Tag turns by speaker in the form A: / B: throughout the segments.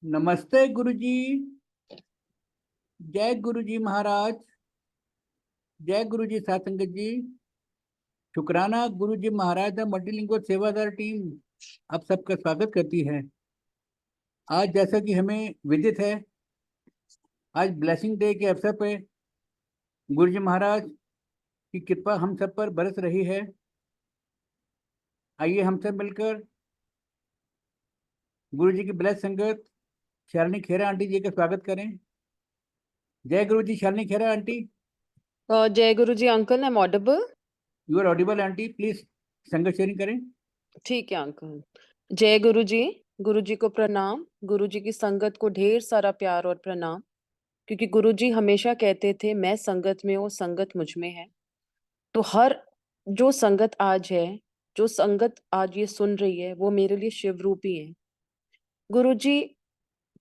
A: नमस्ते गुरुजी। जय गुरुजी महाराज। जय गुरुजी साथ संगत जी। शुक्राना गुरुजी महाराज द मल्टीलिंगुअल सेवादार टीम आप सबका स्वागत करती है। आज जैसा कि हमें विदित है, आज ब्लेसिंग डे के अवसर पे गुरुजी महाराज की कृपा हम सब पर बरस रही है। आइए हम सब मिलकर गुरुजी की ब्लेस संगत शालिनी खेरा आंटी जी का स्वागत करें। जय गुरुजी शालिनी खेरा आंटी।
B: जय Guru ji uncle, I am audible?
A: You are audible aunty, please संगत शेयरिंग करें।
B: ठीक है अंकल। जय गुरु जी को प्रणाम। गुरु जी की संगत को ढेर सारा प्यार और प्रणाम, क्योंकि गुरु जी हमेशा कहते थे मैं संगत में हूँ, संगत मुझ में है। तो हर जो संगत आज है, जो संगत आज ये सुन रही है, वो मेरे लिए शिव रूपी है। गुरु जी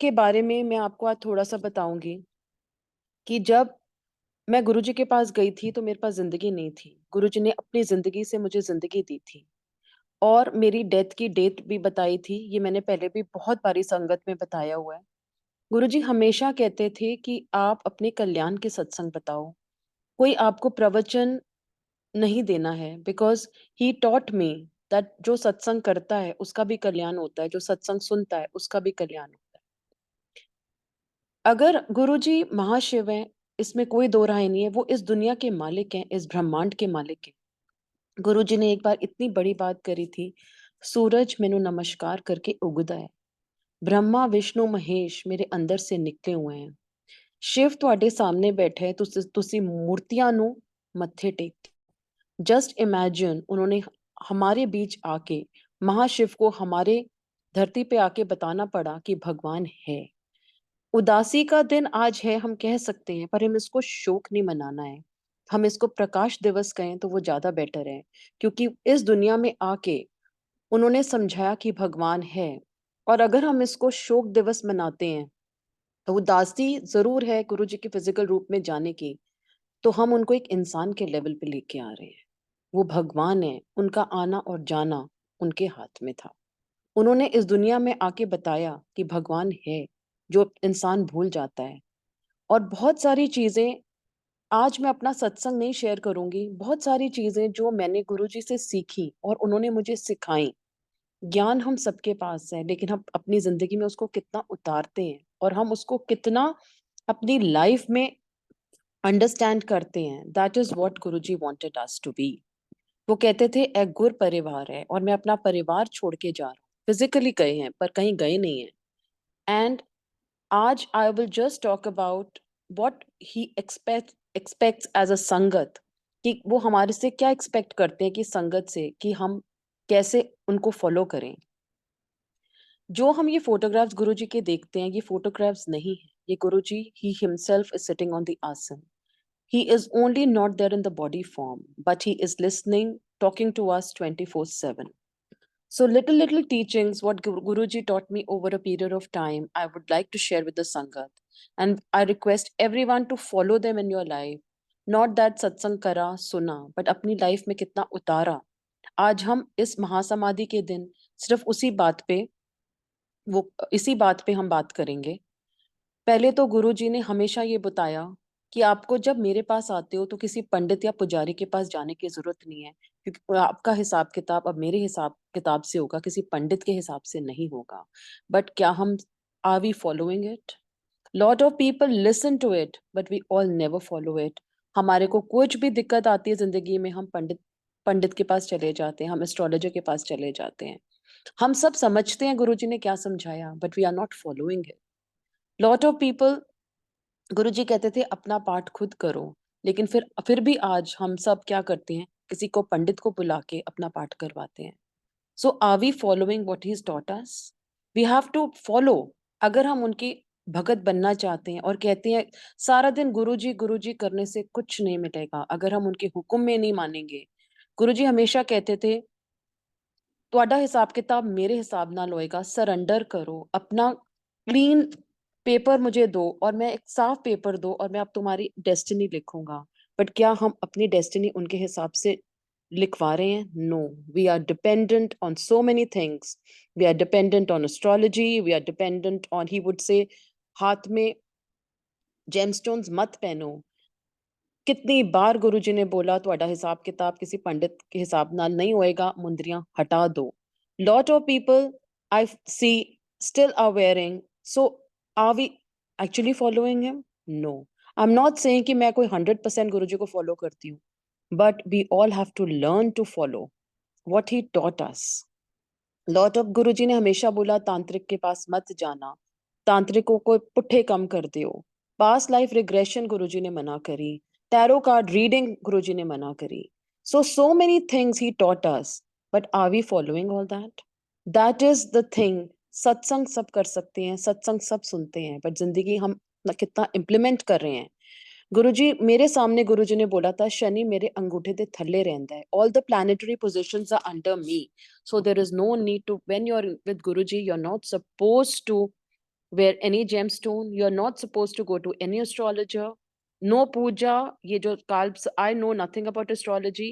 B: के बारे में मैं आपको आज थोड़ा सा बताऊंगी कि जब मैं गुरु जी के पास गई थी तो मेरे पास जिंदगी नहीं थी। गुरु जी ने अपनी जिंदगी से मुझे जिंदगी दी थी और मेरी डेथ की डेट भी बताई थी। ये मैंने पहले भी बहुत बारी संगत में बताया हुआ है। गुरुजी हमेशा कहते थे कि आप अपने कल्याण के सत्संग बताओ, कोई आपको प्रवचन नहीं देना है, because he taught me that जो सत्संग करता है उसका भी कल्याण होता है, जो सत्संग सुनता है उसका भी कल्याण होता है। अगर गुरुजी महाशिव हैं, इसमें कोई दो राय नहीं है, वो इस दुनिया के मालिक हैं, इस ब्रह्मांड के मालिक हैं। गुरुजी ने एक बार इतनी बड़ी बात करी थी, सूरज मैनू नमस्कार करके उगदा है, ब्रह्मा विष्णु महेश मेरे अंदर से निकले हुए हैं, शिव ਤੁਹਾਡੇ सामने बैठे है, ਤੁਸੀਂ मूर्तियां ਨੂੰ मत्थे टेक। जस्ट इमेजिन, उन्होंने हमारे बीच आके, महाशिव को हमारे धरती पे आके बताना पड़ा कि भगवान है। उदासी का दिन आज है हम कह सकते हैं, पर हम इसको शोक नहीं मनाना है, हम इसको प्रकाश दिवस कहें तो वो ज्यादा बेटर है, क्योंकि इस दुनिया में आके उन्होंने समझाया कि भगवान है। और अगर हम इसको शोक दिवस मनाते हैं तो उदासी जरूर है गुरु जी के फिजिकल रूप में जाने की, तो हम उनको एक इंसान के लेवल पे लेके आ रहे हैं। वो भगवान है, उनका आना और जाना उनके हाथ में था। उन्होंने इस दुनिया में आके बताया कि भगवान है, जो इंसान भूल जाता है। और बहुत सारी चीजें, आज मैं अपना सत्संग नहीं शेयर करूंगी, बहुत सारी चीजें जो मैंने गुरुजी से सीखी और उन्होंने मुझे सिखाई। ज्ञान हम सबके पास है, लेकिन हम अपनी जिंदगी में उसको कितना उतारते हैं और हम उसको कितना अपनी लाइफ में अंडरस्टैंड करते हैं, that is what Guruji wanted us to be. वो कहते थे एक गुर परिवार है, और मैं अपना परिवार छोड़ के जा रहा हूँ। फिजिकली गए हैं पर कहीं गए नहीं है। एंड आज I will just talk about what he expects as a sangat, कि वो हमारे से क्या एक्सपेक्ट करते हैं कि संगत से, कि हम कैसे उनको फॉलो करें। जो हम ये फोटोग्राफ्स गुरुजी के देखते हैं, ये फोटोग्राफ्स नहीं है, ये Guruji he himself is sitting on the आसन। He is only not there in the body form, but he is listening, talking to us 24/7. So little teachings what Guruji taught me over a period of time, I would like to share with the Sangat. And I request everyone to follow them in your life. Not that satsang kara, suna, but अपनी life में कितना उतारा। आज हम इस महासमाधि के दिन सिर्फ उसी बात पे, वो इसी बात पे हम बात करेंगे। पहले तो गुरुजी ने हमेशा ये बताया कि आपको जब मेरे पास आते हो तो किसी पंडित या पुजारी के पास जाने की जरूरत नहीं है, क्योंकि आपका हिसाब किताब अब मेरे हिसाब किताब से होगा, किसी पंडित के हिसाब से नहीं होगा। बट क्या हम, are we following it? Lot of people listen to it but we all never follow it. हमारे को कुछ भी दिक्कत आती है जिंदगी में, हम पंडित पंडित के पास चले जाते हैं, हम एस्ट्रोलॉजर के पास चले जाते हैं। हम सब समझते हैं गुरुजी ने क्या समझाया, but we are not following it. Lot of people, Guruji कहते थे अपना पाठ खुद करो, लेकिन फिर भी आज हम सब क्या करते हैं, किसी को पंडित को बुला के अपना पाठ करवाते हैं। So are we following what he has taught us? We have to follow. अगर हम उनकी भगत बनना चाहते हैं और कहते हैं सारा दिन गुरुजी करने से कुछ नहीं मिलेगा, अगर हम उनके हुक्म में नहीं मानेंगे। गुरुजी हमेशा कहते थे ਤੁਹਾਡਾ हिसाब किताब मेरे हिसाब नाल होएगा, सरेंडर करो, अपना क्लीन पेपर मुझे दो और मैं एक साफ पेपर दो और मैं अब तुम्हारी डेस्टिनी लिखूंगा। बट क्या हम अपनी डेस्टिनी उनके हिसाब से लिखवा रहे हैं? No, we are dependent on so many things. We are dependent on astrology, we are dependent on, he would say, हाथ में जेमस्टोन्स मत पहनो. कितनी बार गुरुजी ने बोला ਤੁਹਾਡਾ ਹਿਸਾਬ ਕਿਤਾਬ ਕਿਸੇ ਪੰਡਿਤ के हिसाब नाल नहीं होएगा, मुंदरियां हटा दो. Lot of people I see still are wearing. So are we actually following him? No. I'm not saying कि मैं कोई 100% गुरुजी को follow करती हूँ, but we all have to learn to follow what he taught us. Lot of Guruji ने हमेशा बोला तांत्रिक के पास मत जाना, तांत्रिकों को पुट्ठे कम कर दियो. पास्ट लाइफ रिग्रेशन गुरुजी ने मना करी, टैरो कार्ड रीडिंग गुरुजी ने मना करी. So many things he taught us, but are we following all that? That is the thing. सत्संग सब कर सकते हैं, सत्संग सब सुनते हैं, बट जिंदगी हम कितना इम्प्लीमेंट कर रहे हैं? गुरुजी मेरे सामने गुरुजी ने बोला था शनि मेरे अंगूठे दे थल्ले रहंदा है. All the planetary positions are under me. So there is no need to, when you're with Guruji, you're not supposed to wear any gemstone. You're not supposed to go to any astrologer. No puja. ये जो kalps, I know nothing about astrology.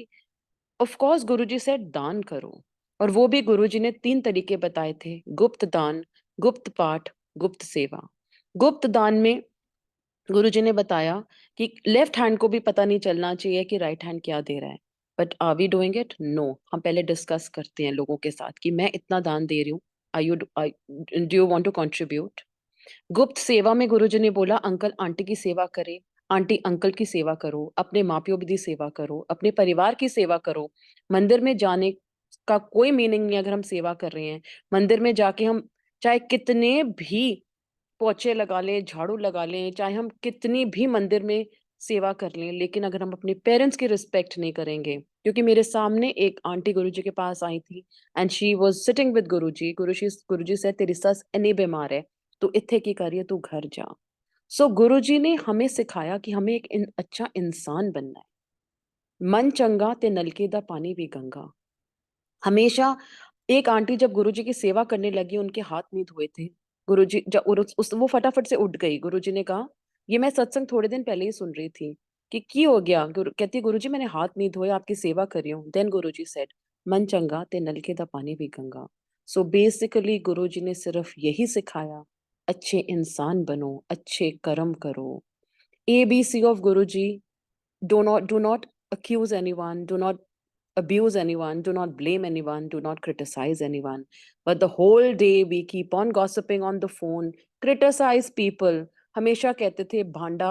B: Of course, Guruji said दान करो. और वो भी गुरुजी ने 3 तरीके बताए थे: गुप्त दान, गुप्त पाठ, गुप्त सेवा. गुप्त दान में गुरुजी ने बताया कि लेफ्ट हैंड को भी पता नहीं चलना चाहिए कि राइट हैंड क्या दे रहा है. But are we doing it? No. हम पहले डिस्कस करते हैं लोगों के साथ कि मैं इतना दान दे रही हूँ, I you do you want to contribute? गुप्त सेवा में गुरुजी ने बोला अंकल आंटी की सेवा करे, आंटी अंकल की सेवा करो, अपने माँ प्यो की सेवा करो, अपने परिवार की सेवा करो. मंदिर में जाने का कोई मीनिंग नहीं अगर हम सेवा कर रहे हैं. मंदिर में जाके हम चाहे कितने भी पोछे लगा लें, झाड़ू लगा लें, चाहे हम कितनी भी मंदिर में सेवा कर लें, लेकिन अगर हम अपने पेरेंट्स की रिस्पेक्ट नहीं करेंगे. क्योंकि मेरे सामने एक आंटी गुरुजी के पास आई थी and she was sitting with Guruji. Guruji से तेरी सस इतनी बीमार है, तू इत्थे की कर रही है, तू घर जा. सो गुरुजी ने हमें सिखाया कि हमें एक अच्छा इंसान बनना है. मन चंगा ते नलके दा पानी भी गंगा. हमेशा एक आंटी जब गुरुजी की सेवा करने लगी, उनके हाथ नहीं धोए थे. गुरुजी जब वो फटाफट से उठ गई. गुरुजी ने कहा, ये मैं सत्संग थोड़े दिन पहले ही सुन रही थी कि की हो गया. कहती गुरुजी मैंने हाथ नहीं धोए, आपकी सेवा कर रही हूँ. देन गुरुजी सेड मन चंगा ते नलके दा पानी भी गंगा. सो बेसिकली गुरुजी ने सिर्फ यही सिखाया, अच्छे इंसान बनो, अच्छे कर्म करो. ABC of Guruji: do not accuse anyone, do not abuse anyone, do not blame anyone, do not criticize anyone. But the whole day we keep on gossiping on the phone, criticize people. हमेशा कहते थे भांडा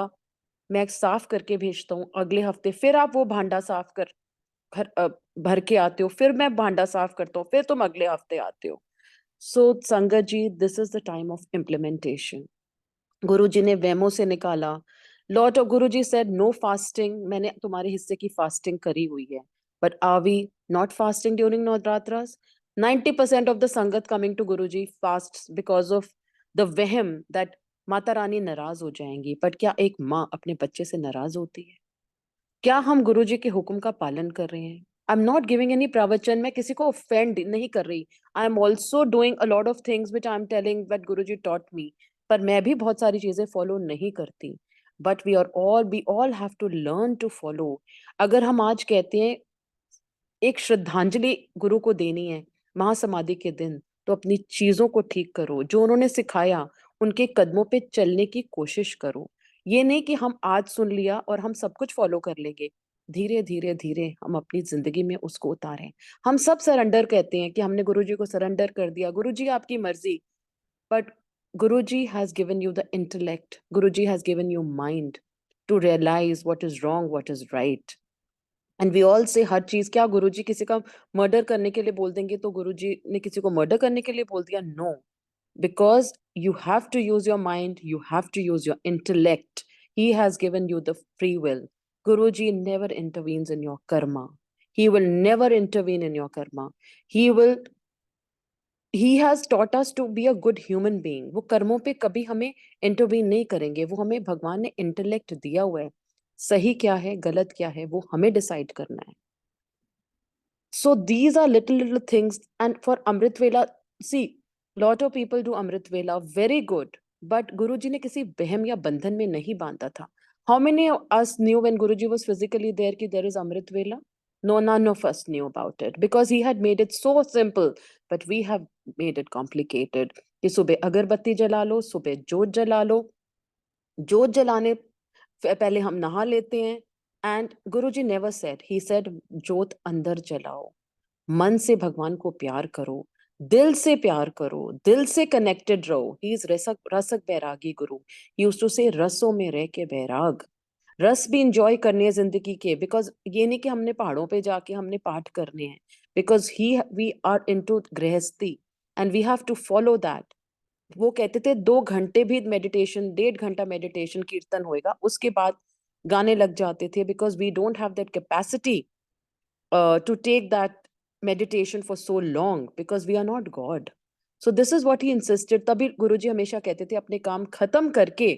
B: मैं साफ करके भेजता हूँ, अगले हफ्ते फिर आप वो भांडा साफ कर भर के आते हो, फिर मैं भांडा साफ करता हूँ, फिर तुम अगले हफ्ते आते हो. सो संगत जी, this is the time of implementation. Guruji ने वेमो से निकाला. Lot of Guruji said no fasting. मैंने तुम्हारे हिस्से की फास्टिंग करी हुई है. But are we not fasting during नवरात्ras? 90% of the sangat coming to Guruji fasts because of the वहम that माता रानी नाराज हो जाएंगी. बट क्या एक माँ अपने बच्चे से नाराज होती है? क्या हम गुरुजी के हुक्म का पालन कर रहे हैं? I am not giving any pravachan, मैं किसी को ऑफेंड नहीं कर रही. I am also doing a lot of things which I am telling that Guruji taught me. पर मैं भी बहुत सारी चीजें फॉलो नहीं करती. But we all have to learn to follow. अगर हम आज कहते हैं एक श्रद्धांजलि गुरु को देनी है महासमाधि के दिन, तो अपनी चीजों को ठीक करो, जो उन्होंने सिखाया उनके कदमों पे चलने की कोशिश करो. ये नहीं कि हम आज सुन लिया और हम सब कुछ फॉलो कर लेंगे. धीरे धीरे धीरे हम अपनी जिंदगी में उसको उतारें. हम सब सरेंडर कहते हैं कि हमने गुरुजी को सरेंडर कर दिया, गुरुजी आपकी मर्जी. But Guruji has given you the intellect, Guruji has given you mind to realise what is wrong, what is right. And we all say हर चीज, क्या गुरुजी किसी का मर्डर करने के लिए बोल देंगे तो गुरुजी ने किसी को मर्डर करने के लिए बोल दिया? No. Because you have to use your mind, you have to use your intellect. He has given you the free will. Guruji never intervenes in your karma. He will never intervene in your karma. He has taught us to be a good human being. वो कर्मों पे कभी हमें intervene नहीं करेंगे. वो हमें भगवान ने intellect दिया हुआ है. सही क्या है, गलत क्या है, वो हमें decide करना है. So these are little things. And for Amrit Vela, see, lot of people do Amrit Vela very good, but Guruji ने किसी बहम या बंधन में नहीं बांधा था. How many of us knew when Guruji was physically there कि there is Amrit Vela? No, none of us knew about it because he had made it so simple, but we have made it complicated. कि सुबह अगरबत्ती जला लो, सुबह जोत जला लो, जोत जलाने पहले हम नहा लेते हैं. And Guruji never said, he said, जोत अंदर जलाओ, मन से भगवान को प्यार करो, दिल से प्यार करो, दिल से कनेक्टेड रहो. ही इज रसक रसक बैरागी गुरु. ही यूज्ड टू से रसों में रह के बैराग. रस भी इंजॉय करने हैं जिंदगी के, बिकॉज ये नहीं कि हमने पहाड़ों पे जाके हमने पाठ करने हैं, because he we are into grihasthi and we have to follow that. वो कहते थे 2 घंटे भी मेडिटेशन, 1.5 घंटा मेडिटेशन कीर्तन होएगा, उसके बाद गाने लग जाते थे, because we don't have that capacity to take that meditation for so long because we are not God. So this is what he insisted. तभी गुरुजी हमेशा कहते थे अपने काम खत्म करके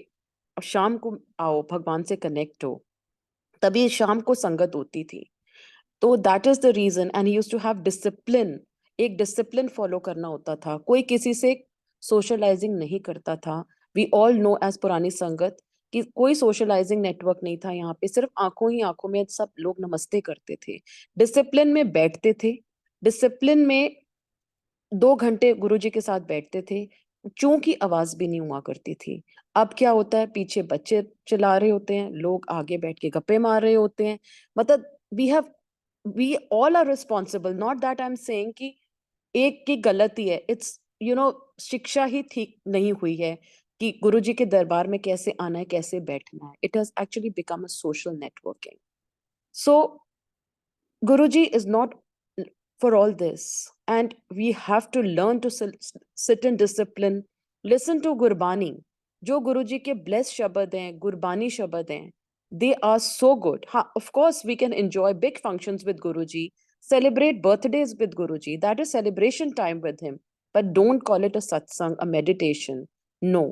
B: और शाम को आओ, भगवान से कनेक्ट हो. तभी शाम को संगत होती थी. तो that is the reason. And he used to have discipline. एक डिसिप्लिन फॉलो करना होता था. कोई किसी से सोशलाइजिंग नहीं करता था. वी ऑल नो एज पुरानी संगत कि कोई सोशलाइजिंग नेटवर्क नहीं था यहाँ पे. सिर्फ आंखों ही आंखों में सब लोग नमस्ते करते थे. डिसिप्लिन में बैठते थे. डिसिप्लिन में 2 घंटे गुरुजी के साथ बैठते थे. चूं की आवाज भी नहीं हुआ करती थी. अब क्या होता है, पीछे बच्चे चिल्ला रहे होते हैं, लोग आगे बैठ के गप्पे मार रहे होते हैं. मतलब we all are responsible. Not that I am saying कि एक की गलती है. इट्स शिक्षा ही ठीक नहीं हुई है कि गुरुजी के दरबार में कैसे आना है, कैसे बैठना है. It has actually become a social networking. So Guruji is not for all this. And we have to learn to sit in discipline. Listen to Gurbani. जो गुरुजी के blessed शब्द हैं, गुरबानी शब्द हैं, they are so good. हाँ, of course, we can enjoy big functions with Guruji, celebrate birthdays with Guruji. That is celebration time with him. But don't call it a satsang, a meditation. No.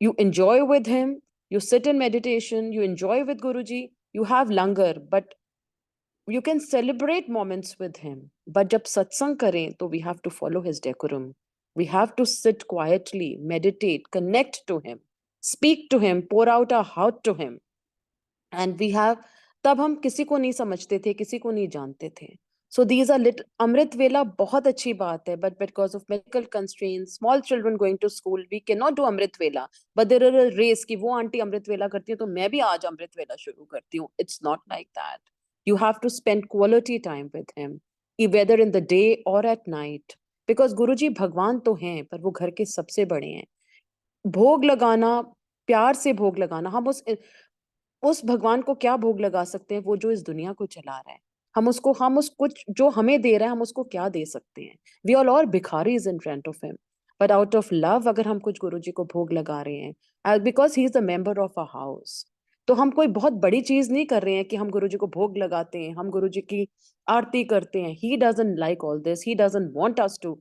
B: You enjoy with him, you sit in meditation, you enjoy with Guruji, you have langar, but you can celebrate moments with him. But jab satsang kare, to we have to follow his decorum. We have to sit quietly, meditate, connect to him, speak to him, pour out our heart to him. And we have, तब हम किसी को नहीं समझते थे, किसी को नहीं जानते थे. So these are lit. Amrit Vela बहुत अच्छी बात है, but because of medical constraints, small children going to school, we cannot do Amrit Vela. But there are a race कि वो आंटी अमृत वेला करती है तो मैं भी आज अमृत वेला शुरू करती हूँ. It's not like that. You have to spend quality time with him, whether in the day or at night. Because Guruji भगवान तो हैं, पर वो घर के सबसे बड़े हैं. भोग लगाना, प्यार से भोग लगाना, हम उस भगवान को क्या भोग लगा सकते हैं, वो जो इस दुनिया को चला रहा है. हम उस कुछ जो हमें दे रहा है, हम उसको क्या दे सकते हैं. वी ऑल और भिखारीज in front of him. But out of love अगर हम कुछ गुरुजी को भोग लगा रहे हैं, because he is the member of a house, तो हम कोई बहुत बड़ी चीज नहीं कर रहे हैं कि हम गुरुजी को भोग लगाते हैं, हम गुरुजी की आरती करते हैं. He doesn't like all this. He doesn't want us to.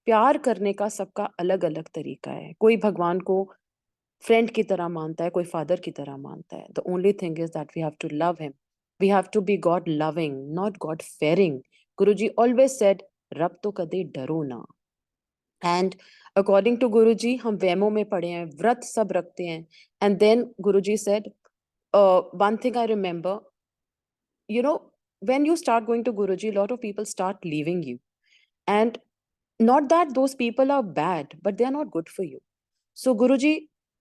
B: प्यार करने का सबका अलग अलग तरीका है. कोई भगवान को फ्रेंड की तरह मानता है, कोई फादर की तरह मानता है. The only thing is that we have to love him. We have to be God loving, not God fearing. Guruji always said, रब तो कदे डरो ना. एंड अकॉर्डिंग टू गुरुजी हम वैमों में पड़े हैं, व्रत सब रखते हैं. And then Guruji said, one thing I remember, when you start going to Guruji, a lot of people start leaving you. And not that those people are bad, but they are not good for you. So Guruji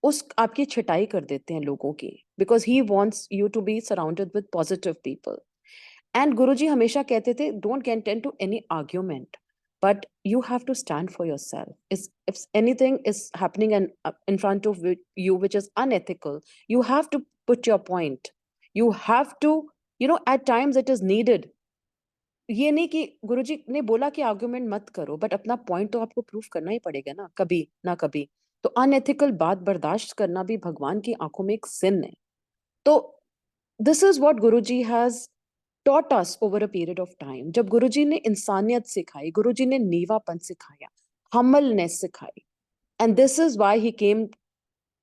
B: उस आपकी छटाई कर देते हैं लोगों की, because he wants you to be surrounded with positive people. And Guruji हमेशा कहते थे, don't get into any argument, but you have to stand for yourself. If anything is happening in front of you which is unethical, you have to put your point. You have to, at times it is needed. ये नहीं कि गुरुजी ने बोला कि argument मत करो, but अपना point तो आपको प्रूफ करना ही पड़ेगा ना, कभी ना कभी. तो अनएथिकल बात बर्दाश्त करना भी भगवान की आंखों में एक सिन है. तो this is what Guruji has taught us over a period of time. जब गुरुजी ने इंसानियत सिखाई, गुरुजी ने नीवापन सिखाया, हम्बलनेस सिखाई. And this is why he came,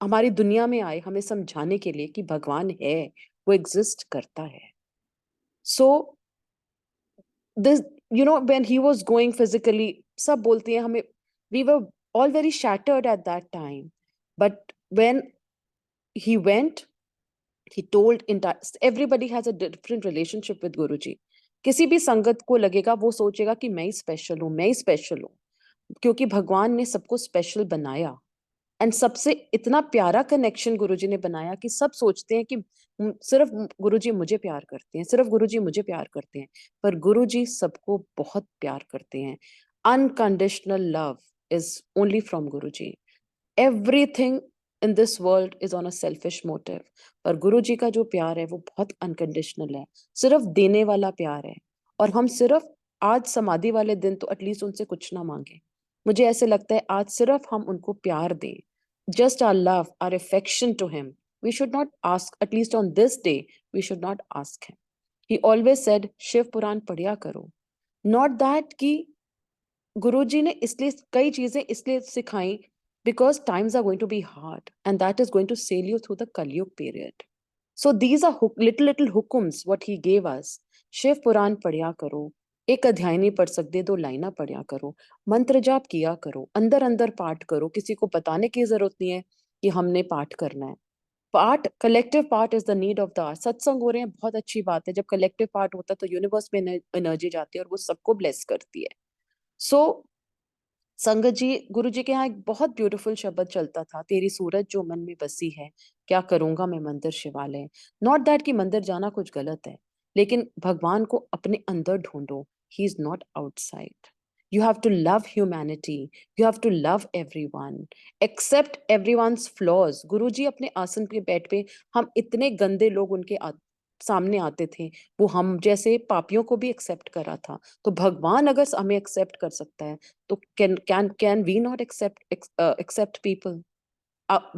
B: हमारी दुनिया में आए हमें समझाने के लिए कि भगवान है, वो एग्जिस्ट करता है. सो this, when he was going physically, सब बोलते हैं हमें, we were all very shattered at that time. But when he went, he told everybody has a different relationship with Guruji. किसी भी संगत को लगेगा, वो सोचेगा कि मैं ही स्पेशल हूँ, मैं ही स्पेशल हूँ, क्योंकि भगवान ने सबको स्पेशल बनाया। एंड सबसे इतना प्यारा कनेक्शन गुरुजी ने बनाया कि सब सोचते हैं कि सिर्फ गुरुजी मुझे प्यार करते हैं, सिर्फ गुरुजी मुझे प्यार करते हैं, पर गुरुजी सबको बहुत प्यार करते हैं। Unconditional love is only from Guruji. Everything in this world is on a selfish motive, पर गुरुजी का जो प्यार है वो बहुत अनकंडीशनल है, सिर्फ देने वाला प्यार है। और हम सिर्फ आज समाधि वाले दिन तो एटलीस्ट उनसे कुछ ना मांगे। मुझे ऐसे लगता है आज सिर्फ हम उनको प्यार दें, just our love, our affection to him. We should not ask, at least on this day, we should not ask him. He always said, Shiv पुराण पढ़िया करो। Not that कि गुरुजी ने इसलिए कई चीजें इसलिए सिखाई because times are going to be hard and that is going to sail you through the Kali Yuga period. So these are little hukums what he gave us. Shiv पुराण पढ़िया करो, एक अध्याय नहीं पढ़ सकते, 2 लाइना पढ़िया करो, मंत्र जाप किया करो, अंदर अंदर पाठ करो, किसी को बताने की जरूरत नहीं है कि हमने पाठ करना है। Part, collective part is the need of the hour. सत्संग हो रहे हैं, बहुत अच्छी बात है, जब कलेक्टिव पार्ट होता है तो यूनिवर्स में एनर्जी जाती है और वो सबको ब्लेस करती है। सो संगत जी, गुरु जी के यहाँ एक बहुत ब्यूटीफुल शब्द चलता था, तेरी सूरत जो मन में बसी है, क्या करूंगा मैं मंदिर शिवालय। नॉट दैट कि मंदिर जाना कुछ गलत है, लेकिन भगवान को अपने अंदर ढूंढो, he is not outside. You have to love humanity, you have to love everyone, accept everyone's flaws. Guru ji अपने आसन पे बैठ पे, हम इतने गंदे लोग उनके सामने आते थे, वो हम जैसे पापियों को भी एक्सेप्ट करा था। तो भगवान अगर हमें एक्सेप्ट कर सकता है, तो can we not accept people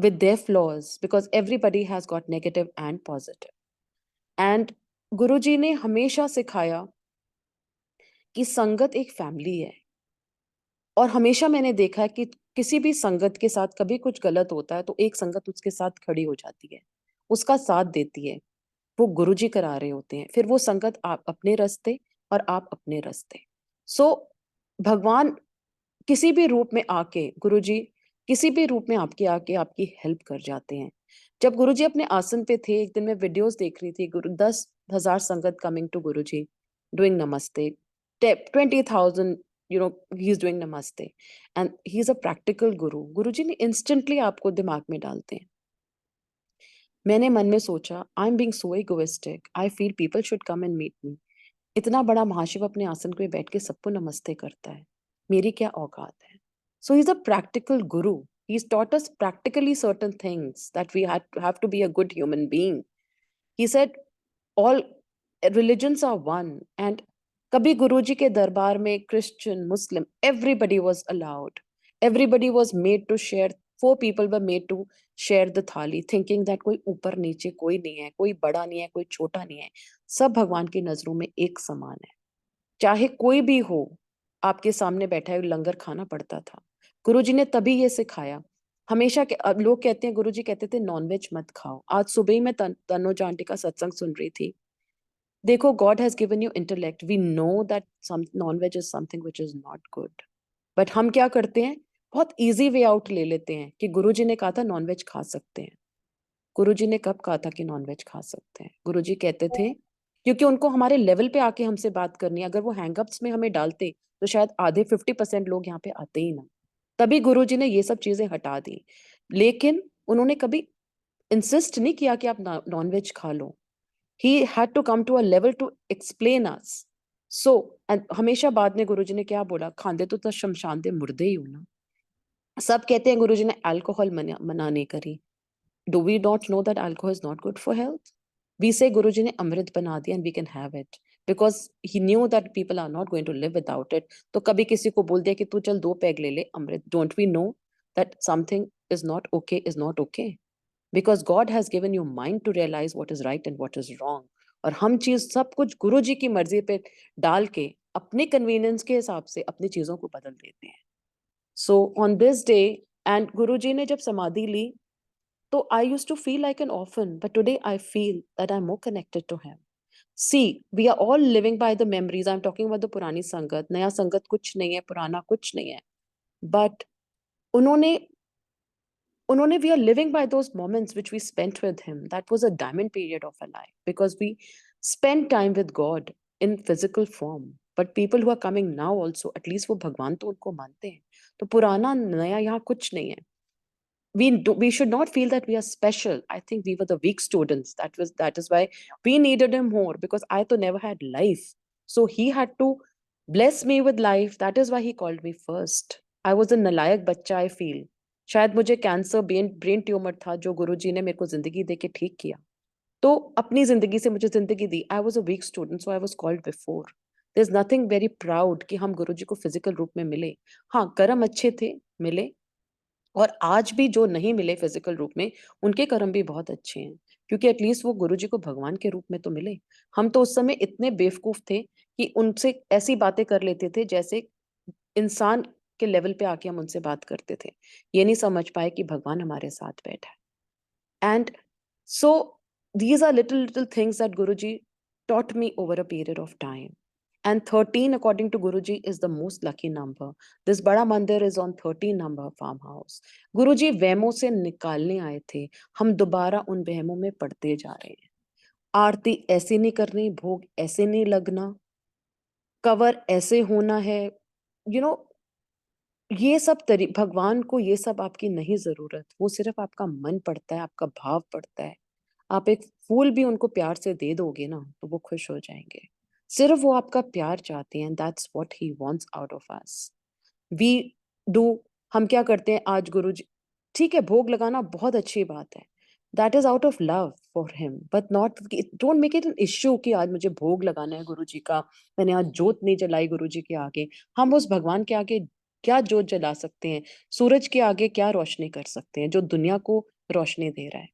B: with their flaws, because everybody has got negative and positive. And गुरुजी ने हमेशा सिखाया कि संगत एक फैमिली है, और हमेशा मैंने देखा है कि किसी भी संगत के साथ कभी कुछ गलत होता है तो एक संगत उसके साथ खड़ी हो जाती है, उसका साथ देती है। वो गुरुजी करा रहे होते हैं, फिर वो संगत आप अपने रास्ते और आप अपने रास्ते। सो भगवान किसी भी रूप में आके, गुरुजी किसी भी रूप में आपके आके आपकी हेल्प कर जाते हैं। जब गुरुजी अपने आसन पे थे, एक दिन मैं वीडियोस देख रही थी, गुरु 10,000 संगत कमिंग टू गुरुजी डूइंग नमस्ते, 20,000, ही इज डूइंग नमस्ते, and he is a practical गुरु। गुरुजी ने इंस्टेंटली आपको दिमाग में डालते हैं। मैंने मन में सोचा, I am being so egoistic, I feel people should come and meet me. इतना बड़ा महाशिव अपने आसन पे बैठ के सबको नमस्ते करता है, मेरी क्या औकात है। सो he is a practical Guru, he has taught us practically certain things that we have to be a good human being. He said all religions are one, and kabhi guruji ke darbar mein Christian, Muslim, everybody was allowed, everybody was made to share, 4 people were made to share the thali, thinking that कोई ऊपर नीचे कोई नहीं है, कोई बड़ा नहीं है, कोई छोटा नहीं है, सब भगवान की नजरों में एक समान है। चाहे कोई भी हो, आपके सामने बैठा है, लंगर खाना पड़ता था। गुरुजी ने तभी ये सिखाया। हमेशा अब लोग कहते हैं, गुरुजी कहते थे नॉनवेज मत खाओ। आज सुबह ही मैं तनुज आंटी का सत्संग सुन रही थी। देखो, God has given you intellect, we know that some non-veg is something which is not good, but हम क्या करते हैं, बहुत इजी वे आउट ले लेते हैं कि गुरुजी ने कहा था नॉनवेज खा सकते हैं। गुरुजी ने कब कहा था कि नॉनवेज खा सकते हैं? गुरुजी कहते थे, क्योंकि उनको हमारे लेवल पे आके हमसे बात करनी है। अगर वो हैंगअप्स में हमें डालते तो शायद आधे 50% लोग यहाँ पे आते ही ना। तभी गुरुजी ने ये सब चीजें हटा दी, लेकिन उन्होंने कभी इंसिस्ट नहीं किया कि आप नॉनवेज खा लो। He had to come to a level to explain us. So and हमेशा बाद में गुरुजी ने क्या बोला, खांदे तो शमशान दे मुर्दे ही हो ना। सब कहते हैं गुरुजी ने अल्कोहल मना नहीं करी। Do we not know that alcohol is not good for health? We say Guruji ne amrit bana diya and we can have it because he knew that people are not going to live without it. तो कभी किसी को बोल दिया कि तू चल 2 peg ले ले अमृत। Don't we know that something is not okay is not okay? Because God has given you mind to realize what is right and what is wrong. और हम चीज सब कुछ गुरुजी की मर्जी पे डाल के अपने कन्वीनियंस के हिसाब से अपनी चीजों को बदल देते हैं। So on this day, and गुरुजी ने जब समाधि ली, so I used to feel like an orphan, but today I feel that I'm more connected to him. See, we are all living by the memories. I'm talking about the Purani Sangat. Naya Sangat kuch nahi hai, Purana kuch nahi hai. But we are living by those moments which we spent with him. That was a diamond period of our life because we spent time with God. in physical form. But people who are coming now also, at least वो भगवान तो उनको मानते हैं. तो पुराना नया यहाँ कुछ नहीं है. We should not feel that we are special. I think we were the weak students. That is why we needed him more, because I to never had life. So he had to bless me with life. That is why he called me first. I was a nalayak बच्चा, I feel. शायद मुझे cancer brain tumour था जो गुरुजी ने मेरे को जिंदगी दे के ठीक किया. तो अपनी जिंदगी से मुझे जिंदगी दी. I was a weak student, so I was called before. There is nothing very proud कि हम गुरुजी को फिजिकल रूप में मिले. हाँ, कर्म अच्छे थे, मिले. और आज भी जो नहीं मिले फिजिकल रूप में, उनके कर्म भी बहुत अच्छे हैं, क्योंकि एटलीस्ट वो गुरुजी को भगवान के रूप में तो मिले. हम तो उस समय इतने बेवकूफ थे कि उनसे ऐसी बातें कर लेते थे जैसे इंसान के लेवल पे आके हम उनसे बात करते थे. ये नहीं समझ पाए कि भगवान हमारे साथ बैठा है. And so these are little things that Guruji taught me over a period of time. And 13, according to Guruji, is the most lucky number. This Bada Mandir is on 13 number farmhouse. Guruji वहमों से निकालने आए थे. हम दोबारा उन वहमों में पड़ते जा रहे हैं. आरती ऐसे नहीं करनी, भोग ऐसे नहीं लगना, कवर ऐसे होना है. You know, ये सब भगवान को ये सब आपकी नहीं जरूरत. वो सिर्फ आपका मन पड़ता है, आपका भाव पड़ता है. आप एक फूल भी उनको प्यार से दे दोगे ना, तो वो खुश हो जाएंगे. सिर्फ वो आपका प्यार चाहते हैं. That's what he wants out of us. We do. हम क्या करते हैं आज गुरु जी, ठीक है भोग लगाना बहुत अच्छी बात है. That is out of love for him, but not, don't make it an issue कि आज मुझे भोग लगाना है गुरु जी का, मैंने आज जोत नहीं जलाई गुरु जी के आगे. हम उस भगवान के आगे क्या जोत जला सकते हैं? सूरज के आगे क्या रोशनी कर सकते हैं जो दुनिया को रोशनी दे रहा है?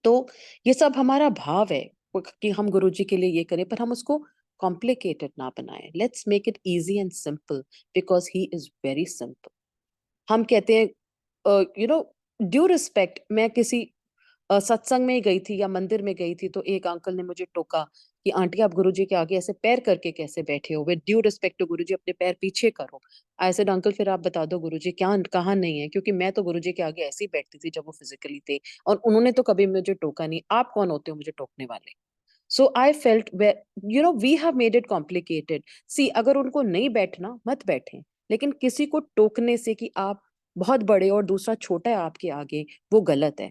B: तो ये सब हमारा भाव है कि हम गुरुजी के लिए ये करें, पर हम उसको कॉम्प्लिकेटेड ना बनाएं. Let's make it easy and simple, because he is very simple. हम कहते हैं यू नो, ड्यू रिस्पेक्ट. मैं किसी सत्संग में गई थी या मंदिर में गई थी, तो एक अंकल ने मुझे टोका कि आंटी आप गुरुजी के आगे ऐसे पैर करके कैसे बैठे हो? विद ड्यू रिस्पेक्ट टू गुरुजी, अपने पैर पीछे करो. आई सेड अंकल फिर आप बता दो गुरुजी क्या कहाँ नहीं है, क्योंकि मैं तो गुरुजी के आगे ऐसे ही बैठती थी जब वो फिजिकली थे, और उन्होंने तो कभी मुझे टोका नहीं. आप कौन होते हो मुझे टोकने वाले? So I felt, we have made it complicated. See, अगर उनको नहीं बैठना मत बैठे, लेकिन किसी को टोकने से कि आप बहुत बड़े और दूसरा छोटा है आपके आगे, वो गलत है.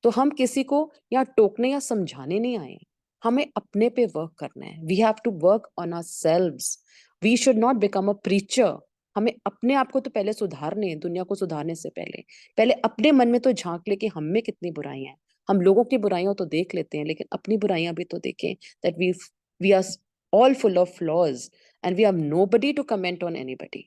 B: तो हम किसी को या टोकने या समझाने नहीं आए. हमें अपने पे वर्क करना है. We have to work on our selves. We should not become a preacher. हमें अपने आप को तो पहले सुधारने हैं, दुनिया को सुधारने से पहले. पहले अपने मन में तो झांक ले कि हम में कितनी बुराइयां हैं. हम लोगों की बुराइयां तो देख लेते हैं, लेकिन अपनी बुराइयां भी तो देखें. That we are all full of flaws, and we have nobody to comment on anybody.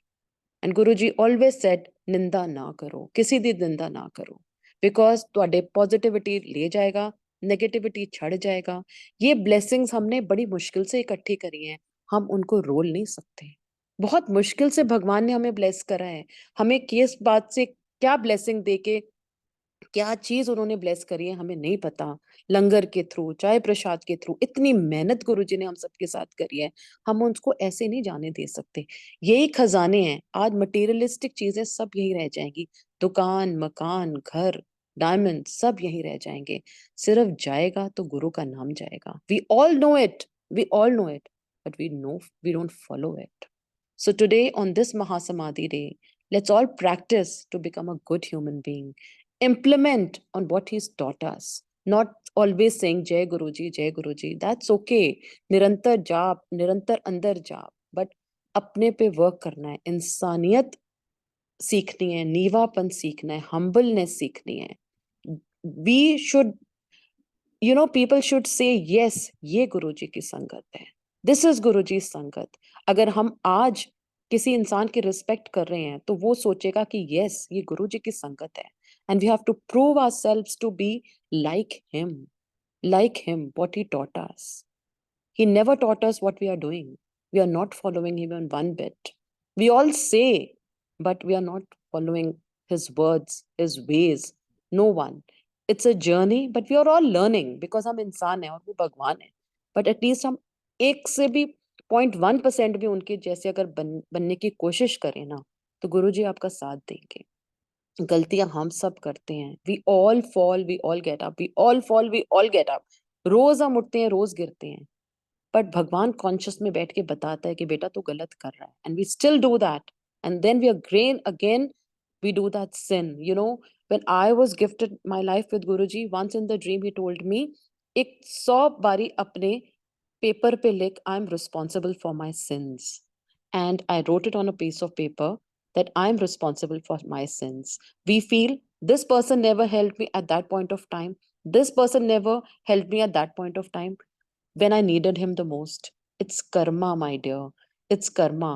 B: And Guruji always said, निंदा ना करो, किसी दी निंदा ना करो, बिकॉज ਤੁਹਾਡੇ पॉजिटिविटी ले जाएगा, नेगेटिविटी छड़ जाएगा. ये ब्लेसिंग्स हमने बड़ी मुश्किल से इकट्ठी करी हैं, हम उनको रोल नहीं सकते. बहुत मुश्किल से भगवान ने हमें ब्लेस करा है. हमें किस बात से क्या ब्लेसिंग देके क्या चीज उन्होंने ब्लेस करी है हमें नहीं पता. लंगर के थ्रू, चाय प्रसाद के थ्रू, इतनी मेहनत गुरुजी ने हम सबके साथ करी है. हम उसको ऐसे नहीं जाने दे सकते. यही खजाने हैं. आज मटेरियलिस्टिक चीजें सब यही रह जाएंगी. दुकान, मकान, घर, डायमंड सब यही रह जाएंगे. सिर्फ जाएगा तो गुरु का नाम जाएगा. We all know it, we all know it, but we don't follow it. So today, on this Mahasamadhi Day, let's all practice to become a good human being. Implement on what he's taught us. Not always saying Jai Guruji, Jai Guruji. That's okay. निरंतर जाप, निरंतर अंदर जाप. But अपने पे work करना है. इंसानियत सीखनी है, नीवापन सीखना है, humbleness सीखनी है. We should, people should say yes, ये गुरुजी की संगत है. दिस इज गुरुजी संगत. अगर हम आज किसी इंसान की रिस्पेक्ट कर रहे हैं, तो वो सोचेगा कि यस, ये गुरुजी की संगत है. And we have to prove ourselves to be like him, what he taught us. He never taught us what we are doing. We are not following him in one bit. We all say, but we are not following his words, his ways. No one. It's a journey, but we are all learning because हम इंसान हैं और वो भगवान है. But at least हम एक से भी 0.1% भी उनके जैसे अगर बनने की कोशिश करें ना, तो गुरुजी आपका साथ देंगे. गलतियां हम सब करते हैं. We all fall, we all get up, we all fall, we all get up. रोज हम उठते हैं, रोज गिरते हैं. बट भगवान कॉन्शियस में बैठ के बताता है कि बेटा तू गलत कर रहा है, and we still do that, and then we again we do that sin. When I was gifted my life with Guruji, once in the dream he told me, एक 100 बारी अपने पेपर पे लिख, I am responsible for my sins. And I wrote it on a piece of paper that I am responsible for my sins. We feel this person never helped me at that point of time. This person never helped me at that point of time when I needed him the most. It's karma, my dear. It's karma.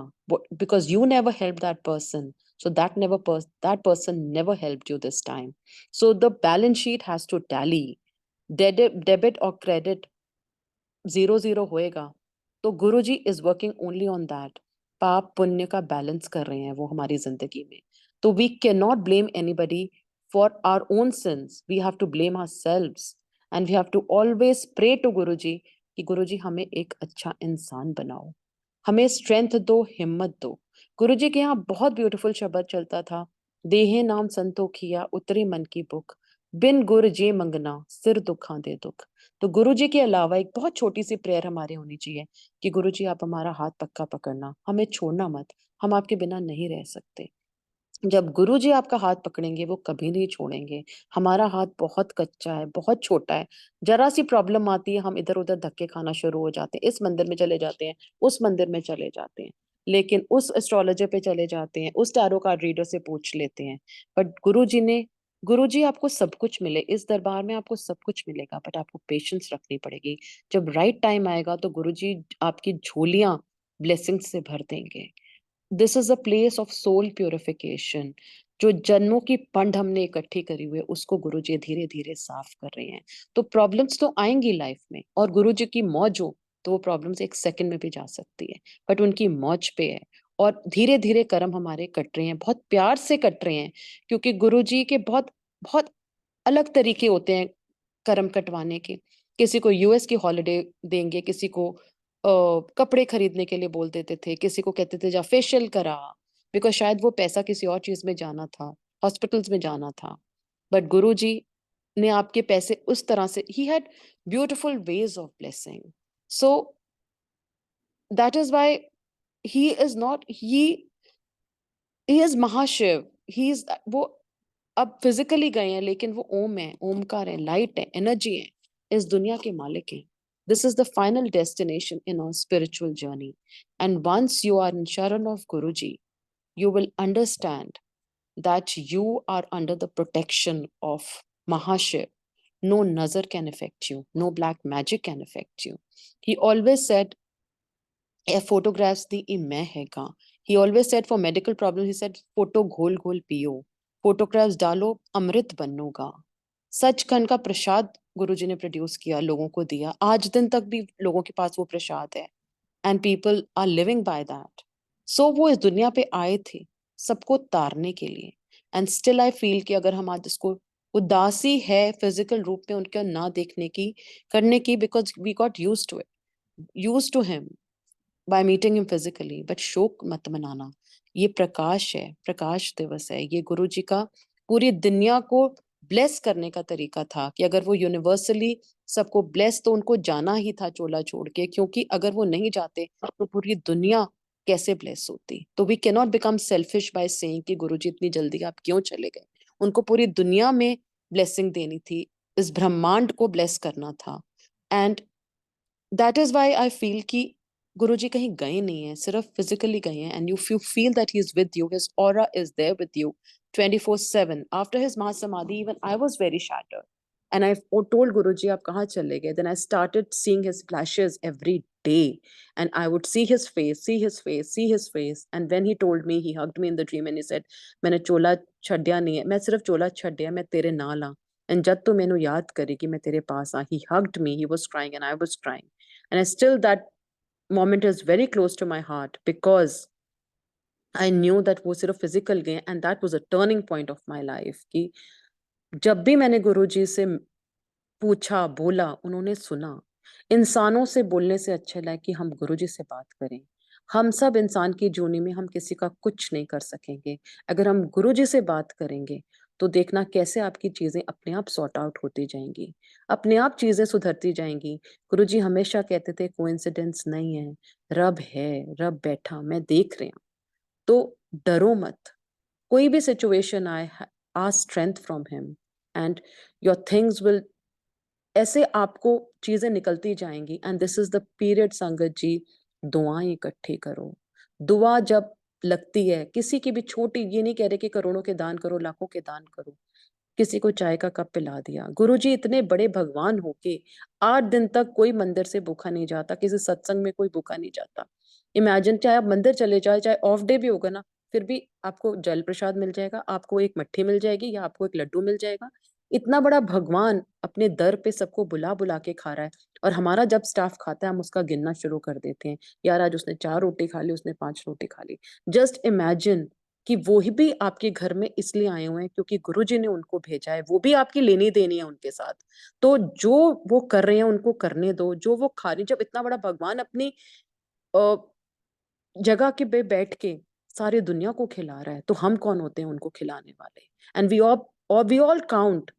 B: Because you never helped that person. So that person never helped you this time. So the balance sheet has to tally. Debit or credit 0-0 होएगा. तो Guruji is working only on that. पाप पुण्य का balance कर रहे हैं वो हमारी जिंदगी में. तो we can not blame anybody for our own sins. We have to blame ourselves, and we have to always pray to Guruji कि गुरुजी हमें एक अच्छा इंसान बनाओ, हमें स्ट्रेंथ दो, हिम्मत दो. गुरुजी के यहाँ बहुत ब्यूटीफुल शब्द चलता था, देहे नाम संतोखिया उतरे मन की भुख, बिन गुर जे मंगना सिर दुखा दे दुख. तो गुरुजी के अलावा एक बहुत छोटी सी प्रेयर हमारे होनी चाहिए कि गुरुजी आप हमारा हाथ पक्का पकड़ना, हमें छोड़ना मत, हम आपके बिना नहीं रह सकते. जब गुरुजी आपका हाथ पकड़ेंगे वो कभी नहीं छोड़ेंगे. हमारा हाथ बहुत कच्चा है, बहुत छोटा है. जरा सी प्रॉब्लम आती है हम इधर उधर धक्के खाना शुरू हो जाते हैं, इस मंदिर में चले जाते हैं, उस मंदिर में चले जाते हैं, लेकिन उस एस्ट्रोलॉजर पे चले जाते हैं, उस टैरो कार्ड रीडर से पूछ लेते हैं. बट गुरुजी आपको सब कुछ मिले, इस दरबार में आपको सब कुछ मिलेगा, बट आपको पेशेंस रखनी पड़ेगी. जब राइट टाइम आएगा तो गुरुजी आपकी झोलियां ब्लेसिंग से भर देंगे. This is a place of soul purification. जो जन्मों की पंड हमने इकट्ठी करी हुई है उसको गुरुजी धीरे धीरे साफ कर रहे हैं. तो प्रॉब्लम्स तो आएंगी लाइफ में, और गुरुजी की मौज हो तो वो प्रॉब्लम्स एक सेकंड में भी जा सकती है, बट उनकी मौज पे है. और धीरे धीरे कर्म हमारे कट रहे हैं, बहुत प्यार से कट रहे हैं, क्योंकि गुरुजी के बहुत बहुत अलग तरीके होते हैं कर्म कटवाने के. किसी को यूएस की हॉलिडे देंगे, किसी को कपड़े खरीदने के लिए बोल देते थे, किसी को कहते थे जा फेशियल करा, बिकॉज शायद वो पैसा किसी और चीज में जाना था, हॉस्पिटल्स में जाना था. बट गुरुजी ने आपके पैसे उस तरह से, he had beautiful ways of blessing. So that is why he is not he is Mahashiv. He is वो अब फिजिकली गए हैं, लेकिन वो ओम है, ओमकार है, लाइट है, एनर्जी है, इस दुनिया के मालिक हैं. This is the final destination in our spiritual journey. And once you are in शरण of Guruji, you will understand that you are under the protection of Mahashiv. No nazar can affect you, no black magic can affect you. He always said, "A photographs दी ई मैं हैगा." He always said for medical problems, he said, "photo घोल घोल पियो, photographs डालो, अमृत बनोगा." सचखंड का प्रसाद गुरुजी ने produce किया, लोगों को दिया, आज दिन तक भी लोगों के पास वो प्रसाद है, and people are living by that. So वो इस दुनिया पे आए थे सबको तारने के लिए. एंड स्टिल आई फील कि अगर हम आज इसको, उदासी है फिजिकल रूप में उनका ना देखने की, करने की, because we got use to it, use to him by meeting him physically. But शोक मत मनाना, ये प्रकाश है, प्रकाश दिवस है. ये गुरु जी का पूरी दुनिया को ब्लेस करने का तरीका था कि अगर वो यूनिवर्सली सबको ब्लेस, तो उनको जाना ही था चोला छोड़ के, क्योंकि अगर वो नहीं जाते तो पूरी दुनिया कैसे ब्लेस होती. तो we can not become selfish by saying कि गुरुजी इतनी जल्दी आप क्यों चले गए. उनको पूरी दुनिया में ब्लेसिंग देनी थी, इस ब्रह्मांड को ब्लेस करना था. And that is why I feel कि गुरुजी कहीं गए नहीं है, सिर्फ फिजिकली गए हैं. And you feel that he is with you, his aura is there with you 24/7. After his महासमाधि even I was very shattered. And I told Guruji, आप कहाँ चले गए? Then I started seeing his flashes every day. And I would see his face, see his face, see his face. And when he told me, he hugged me in the dream and he said, मैंने चोला छड्या नहीं है, मैं सिर्फ चोला छड्या, मैं तेरे नाल हाँ. And जब तू मैनू याद करी कि मैं तेरे पास हाँ, he hugged me, he was crying and I was crying. And I still, that moment is very close to my heart because I knew that वो सिर्फ physical गए. And that was a turning point of my life कि जब भी मैंने गुरुजी से पूछा, बोला, उन्होंने सुना. इंसानों से बोलने से अच्छा है कि हम गुरुजी से बात करें. हम सब इंसान की जूनी में हम किसी का कुछ नहीं कर सकेंगे. अगर हम गुरुजी से बात करेंगे तो देखना कैसे आपकी चीजें अपने आप सॉर्ट आउट होती जाएंगी, अपने आप चीजें सुधरती जाएंगी। गुरुजी हमेशा कहते थे कोइंसिडेंस नहीं है, रब है, रब बैठा, मैं देख रहा हूं। तो डरो मत, कोई भी सिचुएशन आए, ask strength from him and your things will, ऐसे आपको चीजें निकलती जाएंगी। And this is the period संगत जी, दुआएं इकट्ठी करो। दुआ जब लगती है किसी की भी छोटी, ये नहीं कह रहे कि करोड़ों के दान करो, लाखों के दान करो, किसी को चाय का कप पिला दिया। गुरुजी इतने बड़े भगवान हो के 8 दिन तक कोई मंदिर से भूखा नहीं जाता, किसी सत्संग में कोई भूखा नहीं जाता। इमेजिन, चाहे आप मंदिर चले जाए, चाहे ऑफ डे भी होगा ना, फिर भी आपको जल प्रसाद मिल जाएगा, आपको एक मट्ठी मिल जाएगी या आपको एक लड्डू मिल जाएगा। इतना बड़ा भगवान अपने दर पे सबको बुला बुला के खा रहा है। और हमारा जब स्टाफ खाता है हम उसका गिनना शुरू कर देते हैं, यार आज उसने 4 रोटी खा ली, उसने 5 रोटी खा ली। जस्ट इमेजिन कि वो भी आपके घर में इसलिए आए हुए हैं क्योंकि गुरुजी ने उनको भेजा है, वो भी आपकी लेनी देनी है उनके साथ। तो जो वो कर रहे हैं उनको करने दो, जो वो खा रही, जब इतना बड़ा भगवान अपनी अ, जगह के पे बैठ के सारी दुनिया को खिला रहा है, तो हम कौन होते हैं उनको खिलाने वाले। And we all count,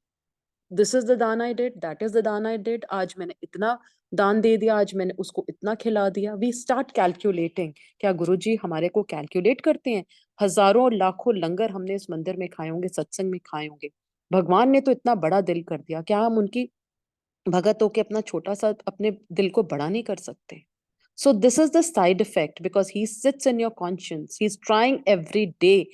B: this is the दान I did, that is the दान आई डिड, आज मैंने इतना दान दे दिया, आज मैंने उसको इतना खिला दिया। We start calculating. क्या गुरुजी हमारे को कैलकुलेट करते हैं? हजारों और लाखों लंगर हमने इस मंदिर में खाए होंगे, सत्संग में खाए होंगे, भगवान ने तो इतना बड़ा दिल कर दिया, क्या हम उनकी भगत होके अपना छोटा सा अपने दिल को बड़ा नहीं कर सकते? So this is the side effect, because he sits in your conscience. He's trying every day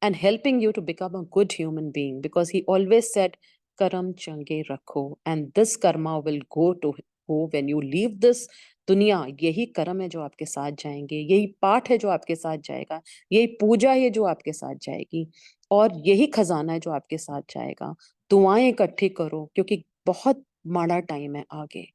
B: and helping you to become a good human being, because he always said, Karam change rakho, and this karma will go when you leave this दुनिया। यही कर्म है जो आपके साथ जाएंगे, यही पाठ है जो आपके साथ जाएगा, यही पूजा है जो आपके साथ जाएगी, और यही खजाना है जो आपके साथ जाएगा। दुआएं इकट्ठी करो, क्योंकि बहुत माड़ा टाइम है आगे।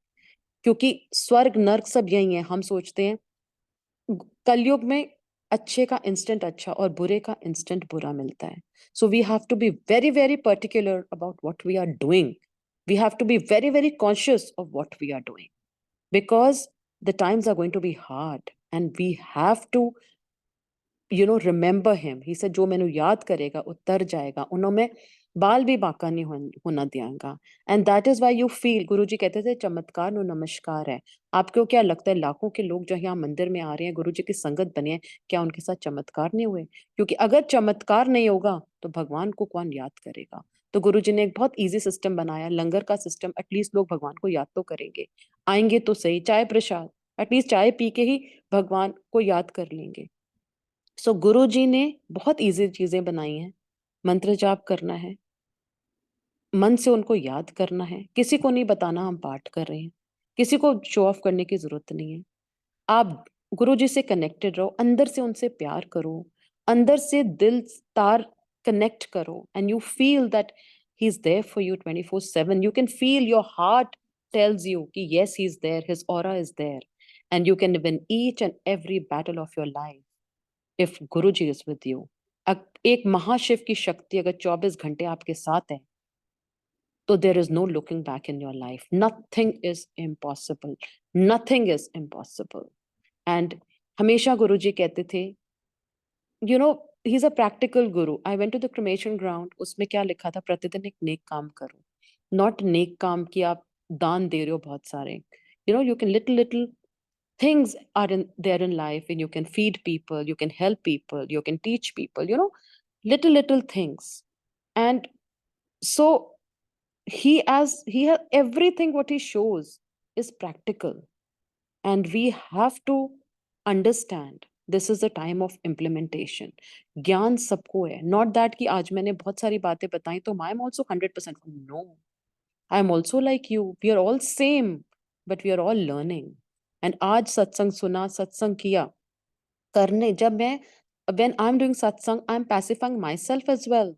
B: क्योंकि स्वर्ग नर्क सब यही है। हम सोचते हैं कलयुग में अच्छे का इंस्टेंट अच्छा और बुरे का इंस्टेंट बुरा मिलता है। So we have to be very very particular about what we are doing. We have to be very very conscious of what we are doing, because the times are going to be hard and we have to remember him. ही से जो मैंने याद करेगा उतर जाएगा, उन्होंने बाल भी बांका नहीं होना दियांगा। And that is why you feel, Guru ji कहते थे चमत्कार नो नमस्कार है। आपको क्या लगता है लाखों के लोग जो यहाँ मंदिर में आ रहे हैं, गुरु जी की संगत बने हैं, क्या उनके साथ चमत्कार नहीं हुए? क्योंकि अगर चमत्कार नहीं होगा तो भगवान को कौन याद करेगा? तो गुरु जी ने एक बहुत ईजी सिस्टम बनाया, लंगर का सिस्टम। एटलीस्ट लोग भगवान को याद तो करेंगे, आएंगे तो सही, चाय प्रसाद, एटलीस्ट चाय पी के ही भगवान को याद कर लेंगे। सो गुरु जी ने बहुत इजी चीजें बनाई हैं। मंत्र जाप करना है, मन से उनको याद करना है, किसी को नहीं बताना हम पाठ कर रहे हैं, किसी को शो ऑफ करने की जरूरत नहीं है। आप गुरु जी से कनेक्टेड रहो, अंदर से उनसे प्यार करो, अंदर से दिल तार कनेक्ट करो, and you feel that he is there for you 24/7। You can feel, your heart tells you कि yes, he is there, his aura is there, and you can win each and every battle of your life if Guruji is with you. एक महाशिव की शक्ति अगर 24 घंटे आपके साथ है, तो there is no looking back in your life. Nothing is impossible. Nothing is impossible. And हमेशा गुरुजी कहते थे, he's a practical guru. I went to the cremation ground, उसमें क्या लिखा था? प्रतिदिन एक नेक काम करो। Not नेक काम कि आप दान दे रहे हो बहुत सारे। You can little things are in there in life, and you can feed people, you can help people, you can teach people, little things. And so he has everything what he shows is practical, and we have to understand this is the time of implementation. ज्ञान सबको है, not that कि आज मैंने बहुत सारी बातें बताई तो I am also 100%, no, I am also like you, we are all same, but we are all learning. And आज सत्संग सुना, सत्संग किया, करने जब मैं, when I'm doing satsang, I'm pacifying myself as well,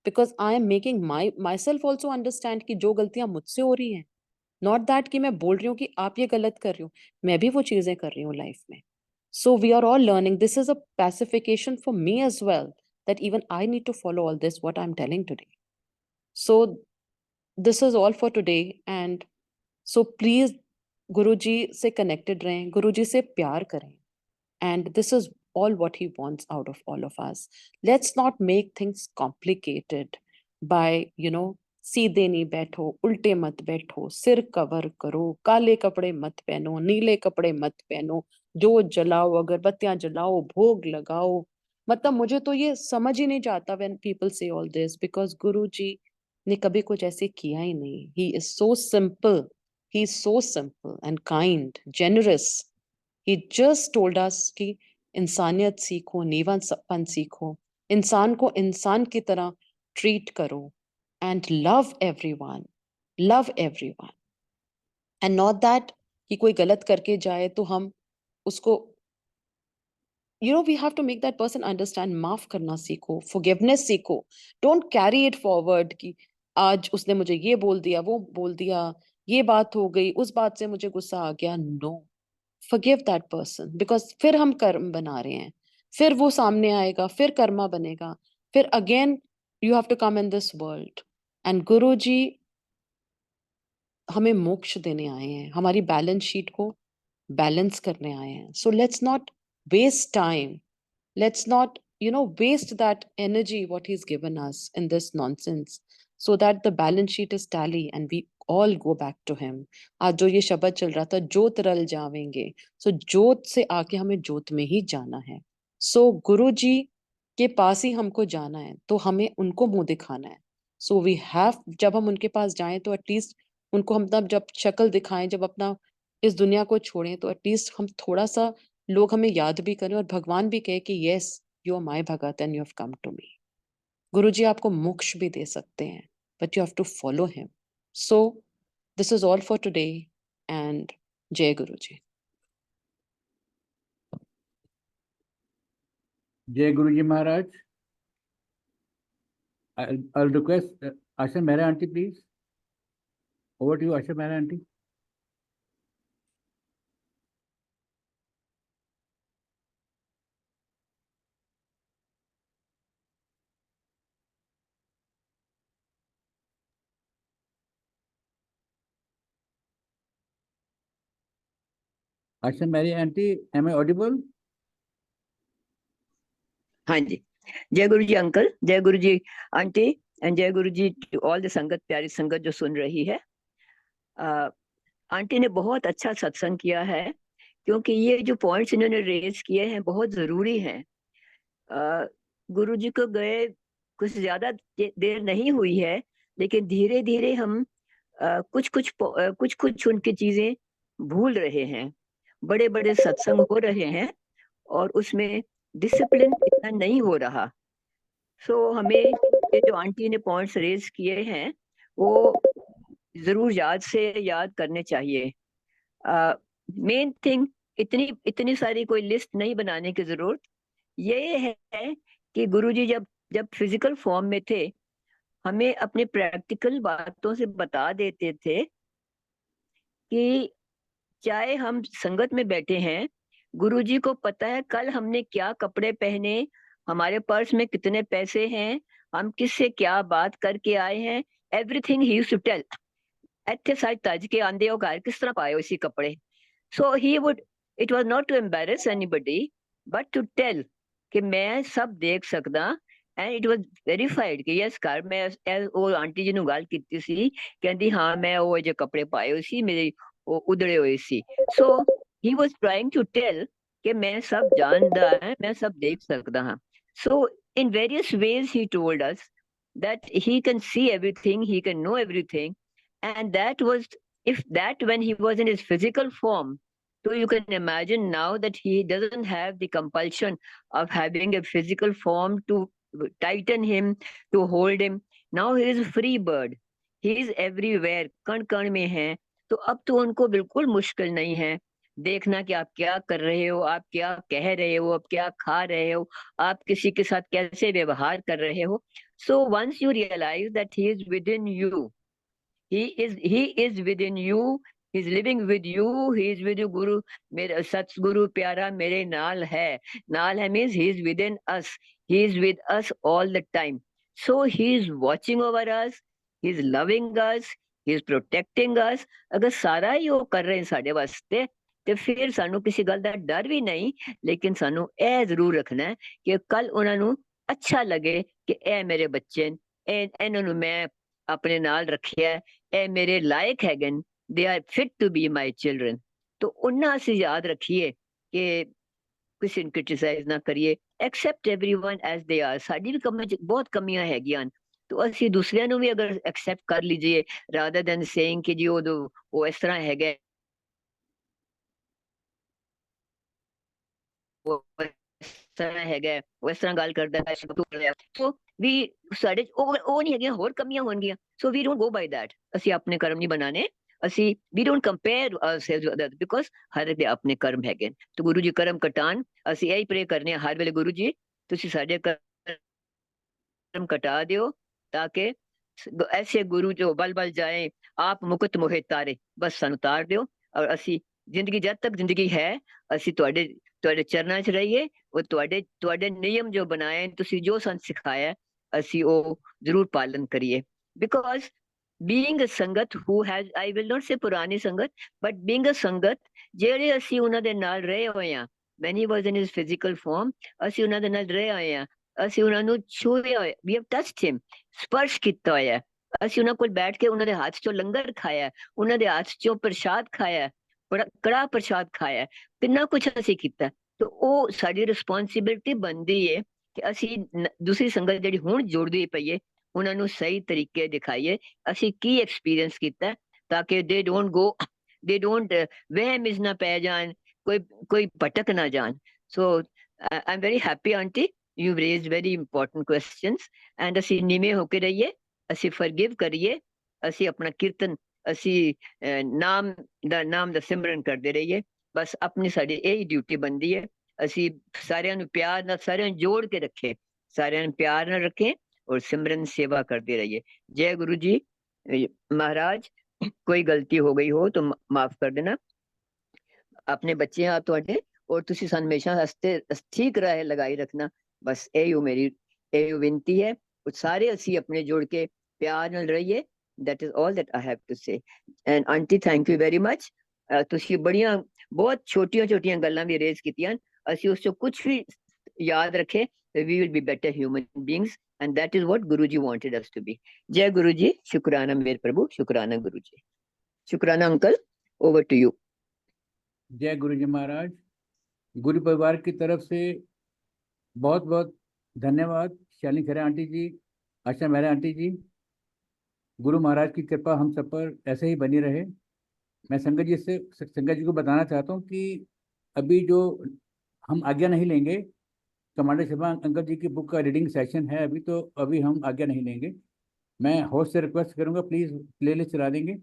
B: because I am making myself also understand कि जो गलतियां मुझसे हो रही हैं, not that कि मैं बोल रही हूँ कि आप ये गलत कर रही हो, मैं भी वो चीजें कर रही हूँ लाइफ में। So we are all learning. This is a pacification for me as well, that even I need to follow all this what I'm telling today. So this is all for today, and so please गुरुजी से connected रहें, गुरुजी से प्यार करें, and this is all what he wants out of all of us. Let's not make things complicated. बाय सीधे नहीं बैठो, उल्टे मत बैठो, सिर कवर करो, काले कपड़े मत पहनो, नीले कपड़े मत पहनो, जोत जलाओ, अगरबत्तियां जलाओ, भोग लगाओ। मतलब मुझे तो ये समझ ही नहीं जाता व्हेन पीपल से ऑल दिस, बिकॉज गुरु जी ने कभी कुछ ऐसे किया ही नहीं। He is so simple, he is so simple and kind, generous. He just told us कि इंसानियत सीखो, नीवापन सीखो, इंसान को इंसान की तरह ट्रीट करो, and love everyone, and not that कि कोई गलत करके जाए तो हम उसको we have to make that person understand। माफ करना सीखो, forgiveness सीखो। don't carry it forward कि आज उसने मुझे ये बोल दिया, वो बोल दिया, ये बात हो गई, उस बात से मुझे गुस्सा आ गया। No, forgive that person, because फिर हम कर्म बना रहे हैं, फिर वो सामने आएगा, फिर कर्मा बनेगा, फिर again you have to come in this world। and गुरु जी हमें मोक्ष देने आए हैं, हमारी बैलेंस शीट को बैलेंस करने आए हैं। So let's not waste time, let's not waste that energy what he's given us in this nonsense, so that the balance sheet is tally and we all go back to him। आज जो ये शब्द चल रहा था, जोत रल जावेंगे, सो जोत से आके हमें जोत में ही जाना है। सो गुरु जी के पास ही हमको जाना है, तो हमें उनको मुंह दिखाना है। सो वी हैव, जब हम उनके पास जाएं तो एटलीस्ट उनको हम तब जब शक्ल दिखाएं, जब अपना इस दुनिया को छोड़ें, तो एटलीस्ट हम थोड़ा सा लोग हमें याद भी करें और भगवान भी कहे कि yes, you are my bhagat and you have come to me. Guru ji आपको मोक्ष भी दे सकते हैं, but you have to follow him. So this is all for today, and जय गुरु जी।
A: जय गुरु जी महाराज। I'll request Asha Mehra aunty, please. Over to you, Asha Mehra aunty. Asha Mehra aunty, am I audible?
C: हाँ जी, जय Guru ji uncle, जय गुरु जी aunty, and जय गुरु जी to all the संगत, प्यारी संगत जो सुन रही है। आंटी ने बहुत अच्छा सत्संग किया है, क्योंकि ये जो पॉइंट्स इन्होंने रेज किए हैं बहुत जरूरी हैं। गुरु जी को गए कुछ ज्यादा देर नहीं हुई है, लेकिन धीरे धीरे हम कुछ कुछ उनकी चीजें भूल रहे हैं। बड़े बड़े सत्संग हो रहे हैं और उसमें डिसिप्लिन इतना नहीं हो रहा। सो हमें ये जो आंटी ने पॉइंट्स रेज किए हैं वो जरूर याद करने चाहिए। मेन थिंग, इतनी इतनी सारी कोई लिस्ट नहीं बनाने की जरूरत। ये है कि गुरुजी जब जब फिजिकल फॉर्म में थे, हमें अपने प्रैक्टिकल बातों से बता देते थे कि चाहे हम संगत में बैठे हैं, गुरुजी को पता है कल हमने क्या कपड़े पहने, हमारे पर्स में कितने पैसे हैं, हम किससे क्या बात करके आए हैं। Everything he used to tell. ਇੱਥੇ ਸੱਚ ਤੱਜ ਕੇ ਆਂਦੇ ਹੋ ਘਰ ਕਿਸ ਤਰ੍ਹਾਂ ਪਾਏ ਹੋਏ ਸੀ ਕੱਪੜੇ। So he would, it was not to embarrass anybody but to tell ਕਿ ਮੈਂ ਸਭ ਦੇਖ ਸਕਦਾ। ਐਂਡ ਇਟ ਵਾਸ ਵੈਰੀਫਾਈਡ ਕਿ ਯਸ ਘਰ ਮੈਂ ਉਹ ਆਂਟੀ ਜੀ ਨੂੰ ਗੱਲ ਕੀਤੀ ਸੀ, ਕਹਿੰਦੀ ਹਾਂ ਮੈਂ ਉਹ ਜਿਹੇ ਕੱਪੜੇ ਪਾਏ ਹੋਏ ਸੀ, ਮੇਰੇ ਉਹ ਉਧੜੇ ਹੋਏ ਸੀ। ਸੋ ਹੀ ਵਾਸ ਟ੍ਰਾਈਂਗ ਟੂ ਟੈਲ ਕਿ ਮੈਂ ਸਭ ਜਾਣਦਾ ਹਾਂ, ਮੈਂ ਸਭ ਦੇਖ ਸਕਦਾ ਹਾਂ। ਸੋ in various ways he told us that he can see everything, he can know everything, and that was, if that when he was in his physical form, so you can imagine now that he doesn't have the compulsion of having a physical form to tighten him, to hold him. Now he is a free bird, he is everywhere, कण कण में है। तो अब तो उनको बिल्कुल मुश्किल नहीं है देखना कि आप क्या कर रहे हो, आप क्या कह रहे हो, आप क्या खा रहे हो, आप किसी के साथ कैसे व्यवहार कर रहे हो। So once you realise that he is within you, he is within you, he's living with you, he is with you। गुरु मेरा सतगुरु प्यारा मेरे नाल है means he is within us, he is with us all the time। So he is watching over us, he is loving us, he is protecting us। अगर सारा ही वो कर रहे हैं साढ़े वास्ते, ਤੇ ਫਿਰ ਸਾਨੂੰ ਕਿਸੇ ਗੱਲ ਦਾ ਡਰ ਵੀ ਨਹੀਂ, ਲੇਕਿਨ ਸਾਨੂੰ ਇਹ ਜ਼ਰੂਰ ਰੱਖਣਾ ਹੈ ਕਿ ਕੱਲ ਉਹਨਾਂ ਨੂੰ ਅੱਛਾ ਲੱਗੇ ਕਿ ਇਹ ਮੇਰੇ ਬੱਚੇ ਇਹਨਾਂ ਨੂੰ ਮੈਂ ਆਪਣੇ ਨਾਲ ਰੱਖਿਆ, ਇਹ ਮੇਰੇ ਲਾਇਕ ਹੈਗੇ ਨੇ, they are fit to be my children. तो ਉਹਨਾਂ ਅਸੀਂ ਯਾਦ ਰੱਖੀਏ ਕਿ ਕਿਸੇ ਨੂੰ ਕ੍ਰਿਟਿਸਾਈਜ਼ ਨਾ ਕਰੀਏ, accept everyone as they are. ਸਾਡੀ ਵੀ ਕੰਮਾਂ 'ਚ ਬਹੁਤ ਕਮੀਆਂ ਹੈਗੀਆਂ, तो ਅਸੀਂ ਦੂਸਰਿਆਂ ਨੂੰ ਵੀ ਅਗਰ ਐਕਸੈਪਟ ਕਰ ਲੀਜੀਏ ਰਾਦਰ ਦੈਨ ਸੇਇੰਗ ਕਿ ਜੀ ਉਹ ਇਸ ਤਰ੍ਹਾਂ ਹੈਗਾ, ਉਹ ਇਸ ਤਰ੍ਹਾਂ ਹੈਗਾ, ਉਹ ਇਸ ਤਰ੍ਹਾਂ ਗੱਲ ਕਰਦਾ ਹੈ, ਸੋ ਵੀ ਸਾਡੇ 'ਚ ਉਹ ਨਹੀਂ ਹੈਗੀਆਂ, ਹੋਰ ਕਮੀਆਂ ਹੋਣਗੀਆਂ। So we don't go by that. ਅਸੀਂ ਆਪਣੇ ਕਰਮ ਨਹੀਂ ਬਣਾਣੇ, ਅਸੀਂ we don't compare ourselves with others, because ਹਰ ਇੱਕ ਦੇ ਆਪਣੇ ਕਰਮ ਹੈਗੇ ਨੇ। ਤੇ ਗੁਰੂ ਜੀ ਕਰਮ ਕਟਾਣ, ਅਸੀਂ ਇਹੀ ਪ੍ਰੇ ਕਰਨੇ ਆ ਹਰ ਵੇਲੇ, ਗੁਰੂ ਜੀ ਤੁਸੀਂ ਸਾਡੇ ਕਰਮ ਕਟਾ ਦਿਓ, ਤਾਂ ਕਿ ਐਸੇ ਗੁਰੂ ਜੋ ਬਲ ਬਲ ਜਾਏ ਆਪ ਮੁਕਤ ਮੋਹਿ ਤਾਰੇ, ਬਸ ਸਾਨੂੰ ਤਾਰ ਦਿਓ। ਔਰ ਅਸੀਂ ਜ਼ਿੰਦਗੀ, ਜਦ ਤੱਕ ਜ਼ਿੰਦਗੀ ਹੈ, ਅਸੀਂ ਤੁਹਾਡੇ ਚਰਨਾਂ 'ਚ ਰਹੀਏ, ਉਹ ਤੁਹਾਡੇ ਨਿਯਮ ਜੋ ਬਣਾਏ, ਤੁਸੀਂ ਜੋ ਸਾਨੂੰ ਸਿਖਾਇਆ, ਅਸੀਂ ਉਹ ਜ਼ਰੂਰ ਪਾਲਨ ਕਰੀਏ। ਬਿਕੋਜ਼ being a ਸੰਗਤ who has, I will not say ਪੁਰਾਣੀ ਸੰਗਤ, but being a ਸੰਗਤ ਜਿਹੜੇ ਅਸੀਂ ਉਹਨਾਂ ਦੇ ਨਾਲ ਰਹੇ ਹੋਏ ਆ, when he was in his physical form, ਅਸੀਂ ਉਹਨਾਂ ਦੇ ਨਾਲ ਰਹੇ ਹੋਏ ਆ, ਅਸੀਂ ਉਹਨਾਂ ਨੂੰ ਛੂਏ ਹੋਏ, we have touched him, ਸਪਰਸ਼ ਕੀਤਾ ਹੋਇਆ, ਅਸੀਂ ਉਹਨਾਂ ਕੋਲ ਬੈਠ ਕੇ ਉਹਨਾਂ ਦੇ ਹੱਥ 'ਚੋਂ ਲੰਗਰ ਖਾਇਆ, ਉਹਨਾਂ ਦੇ ਹੱਥ 'ਚੋਂ ਪ੍ਰਸ਼ਾਦ ਖਾਇਆ, ਕੜਾਹ ਪ੍ਰਸ਼ਾਦ ਖਾਇਆ, ਕਿੰਨਾ ਕੁਛ ਅਸੀਂ ਕੀਤਾ। ਤੇ ਉਹ ਸਾਡੀ ਰਿਸਪੌਂਸਿਬਿਲਿਟੀ ਬਣਦੀ ਹੈ ਕਿ ਅਸੀਂ ਦੂਸਰੀ ਸੰਗਤ ਜਿਹੜੀ ਹੁਣ ਜੁੜਦੀ ਪਈ ਹੈ, ਉਹਨਾਂ ਨੂੰ ਸਹੀ ਤਰੀਕੇ ਦਿਖਾਈਏ, ਅਸੀਂ ਕੀ ਐਕਸਪੀਰੀਅੰਸ ਕੀਤਾ, ਤਾਂ ਕਿ ਦੇ ਡੋਂਟ ਵਹਿਮ ਵਿੱਚ ਨਾ ਪੈ ਜਾਣ, ਕੋਈ ਭਟਕ ਨਾ ਜਾਣ। So I am very happy aunty, you raised very important questions, and ਅਸੀਂ ਨੀਵੇਂ ਹੋ ਕੇ ਰਹੀਏ, ਅਸੀਂ ਫਰਗਿਵ ਕਰੀਏ, ਅਸੀਂ ਆਪਣਾ ਕੀਰਤਨ, ਅਸੀਂ ਨਾਮ ਦਾ ਸਿਮਰਨ ਕਰਦੇ ਰਹੀਏ। ਬਸ ਆਪਣੀ ਸਾਡੀ ਇਹੀ ਡਿਊਟੀ ਬਣਦੀ ਹੈ, ਅਸੀਂ ਸਾਰਿਆਂ ਨੂੰ ਪਿਆਰ ਨਾਲ, ਸਾਰਿਆਂ ਨੂੰ ਜੋੜ ਕੇ ਰੱਖੇ, ਸਾਰਿਆਂ ਨੂੰ ਪਿਆਰ ਨਾਲ ਰੱਖੇ, और सिमरन सेवा करते रहिए। जय गुरु जी महाराज, कोई गलती हो गई हो तो माफ कर देना। अपने बच्चे आ तुहाडे, और तुसी सन हमेशा हस्ते ठीक राह लगाई रखना, बस यही मेरी यही विनती है। सारे असी अपने जुड़ के प्यार नाल रहिए, that is all that I have to say. And aunty thank you very much, तुसी बड़ियां बहुत छोटियां छोटियां गल्लां भी रेज कीतियां, असी उस चों कुछ भी याद रखे, we will be better human beings, and that is what Guruji wanted us to be. Jai Guruji, शुक्राना मेरे प्रभु, शुक्राना गुरुजी, शुक्राना अंकल, over to you.
A: जय गुरु जी महाराज। गुरु परिवार की तरफ से बहुत बहुत धन्यवाद शालिनी खरे आंटी जी, आशा मेहरा आंटी जी। गुरु महाराज की कृपा हम सब पर ऐसे ही बनी रहे। मैं संगत जी को बताना चाहता हूँ कि अभी जो हम आज्ञा नहीं लेंगे, कमांडर शर्मा अंकल जी की बुक का रीडिंग सेशन है अभी, तो अभी हम आज्ञा नहीं लेंगे। मैं होस्ट से रिक्वेस्ट करूंगा, प्लीज़ प्लेलिस्ट चला देंगे।